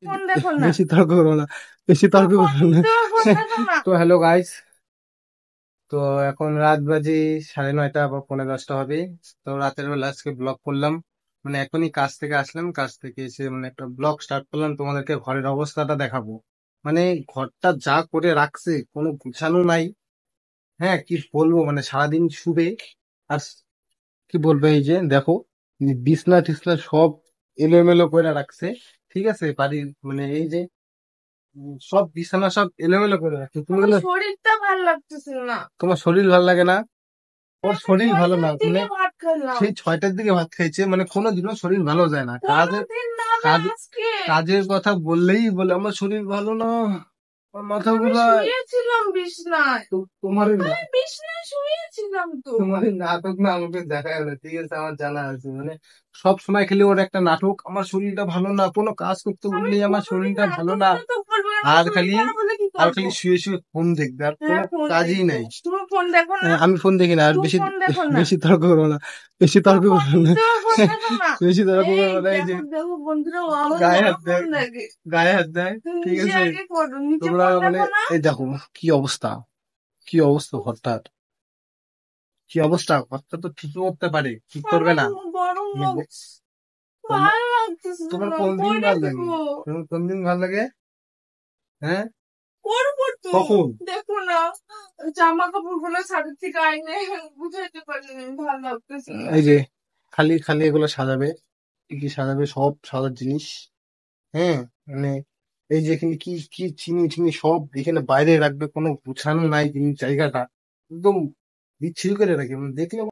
Phone দেখো না। বেশি তর্ক করো না, বেশি তুমি তর্ক ফোন করো না। ফোন দেখো না। তো হ্যালো গাইস, তো এখন রাত বাজে 9:30 বা 10:45 হবে। তো রাতের বেলা আজকে ব্লগ করলাম, মানে এখনই কাজ থেকে আসলাম, কাজ থেকে এসে মানে একটা ব্লগ স্টার্ট করলাম, তোমাদেরকে ঘরের অবস্থাটা দেখাবো। মানে ঘরটা যা করে রাখছে, কোনো গুছানো নাই। হ্যাঁ, কি বলবো, মানে সারাদিন শুবে আর কি বলবো, এই যে দেখো, বিছনা টিছনা সব এলোমেলো করে রাখছে। ঠিক আছে, বাড়ির মানে এই যে সব বিছানা সব এলোমেলো করে রাখছে। তুমি আমার বলে শরীরটা ভালো লাগতেছিল না। তোমার শরীর ভালো লাগে না? ওর আমি শরীর ভালো না 6টার মানে দিকে ভাত খেলাম। সেই 6টার দিকে ভাত খাইছে, মানে কোনোদিনও শরীর ভালো যায় না। কোনোদিন না, আমি কাজ আজকে। কাজের কথা বললেই বলে আমার শরীর ভালো না, আমার মাথা আমি ঘুরায়। শুয়েছিলাম বিছনায়। তো তোমার আমি বিছনায় শুয়েছিলাম তো। তোমার এই নাটক না আমাকে দেখা গেলো, ঠিক আছে, আমার জানা আছে। মানে সব সময় খেলে ওর একটা নাটক, আমার শরীরটা ভালো না, কোনো কাজ করতে আমি বললেই আমার কোনোদিন শরীরটা ভালো নাটক না। টাটক করবো না, আমার আর শরীর খালি খারাপ হলে কি আর করবো? খালি শুয়ে শুয়ে ফোন দেখবে, আর হ্যাঁ, কোনো ফোন কাজই দেখবো। নাই। তুমি ফোন দেখো না। আমি ফোন দেখি না, আর তুমি বেশি ফোন দেখো না। বেশি তর্ক করো না, বেশি তুমি তর্ক ফোন করো না, তুমি ফোন দেখো না। বেশি তর্ক এই করো না। এই যে দেখো দেখো বন্ধুরা, ও আমার গায়ে বড় হাত ফোন দেয়, দেখে। গায়ে হাত দেয়। তুমি ঠিক নিজে আছে, আগে করো, নিচে তোমরা ফোন মানে দেখো না। এই দেখো কি অবস্থা, কি অবস্থা ঘরটার, কি অবস্থা। ঘরটা তো ঠিক করতে পারে, ঠিক করবে আমার না। গরম মানে লাগ- তোমার ভালো লাগতেছে তোমার না, কোন দিন করে ভাল লাগে? দিব। তোমার কোন দিন ভাল লাগে? হ্যাঁ, করবো তো। কখন? দেখো না, জামা কাপড় গুলো ছাদের থেকে আইনে বুঝাইতে পারিনি, ভালো লাগতেছে না। এই যে খালি খালি এগুলো সাজাবে, কি কি সাজাবে, সব সাজার জিনিস। হ্যাঁ, মানে এই যে এখানে কি কি চিনি চিনি সব এখানে বাইরে রাখবে, কোনো গুছানো নাই জিনিস, জায়গাটা একদম বিচ্ছিরি করে রাখে, মানে দেখলে